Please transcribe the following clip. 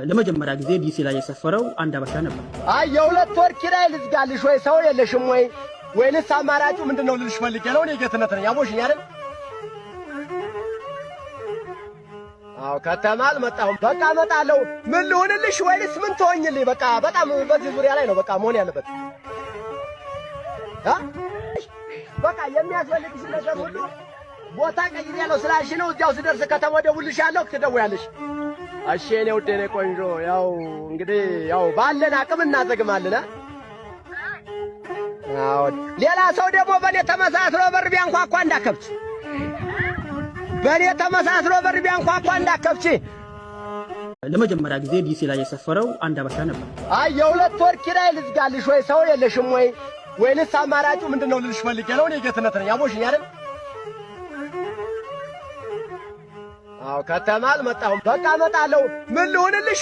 ለመጀመሪያ ጊዜ ዲሲ ላይ የሰፈረው አንድ አበሻ ነበር። አይ የሁለት ወር ኪራይ ልዝጋልሽ ወይ ሰው የለሽም ወይንስ አማራጩ ምንድነው ልልሽ ፈልጌ ነው። እኔ ጌትነት ነኝ። አቦሽኝ አይደል? አው ከተማ አልመጣሁም። በቃ እመጣለሁ። ምን ልሁንልሽ ወይንስ ምን ትሆኝልኝ? በቃ በጣም በዚህ ዙሪያ ላይ ነው በቃ መሆን ያለበት። በቃ የሚያስፈልግሽ ነገር ሁሉ ቦታ ቀይሬያለሁ ስላልሽ ነው። እዚያው ስደርስ ከተማ ደውልልሻለሁ፣ ትደውያለሽ። እሺ እኔ ውዴ ነኝ ቆንጆ። ያው እንግዲህ ያው ባለን አቅም እናዘግማለን። አዎ ሌላ ሰው ደግሞ በኔ ተመሳስሎ በር ቢያንኳኳ እንዳከብች፣ በኔ ተመሳስሎ በር ቢያንኳኳ እንዳከብች። ለመጀመሪያ ጊዜ ዲሲ ላይ የሰፈረው አንድ አበሻ ነበር። አይ የሁለት ወር ኪራይ ልዝጋልሽ ወይ ሰው የለሽም ወይንስ አማራጩ ምንድነው ልልሽ ፈልጌ ነው። እኔ ጌትነት ነኝ። አቦሽኝ አይደል? አው ከተማ አልመጣሁም። በቃ እመጣለሁ። ምን ልሁንልሽ?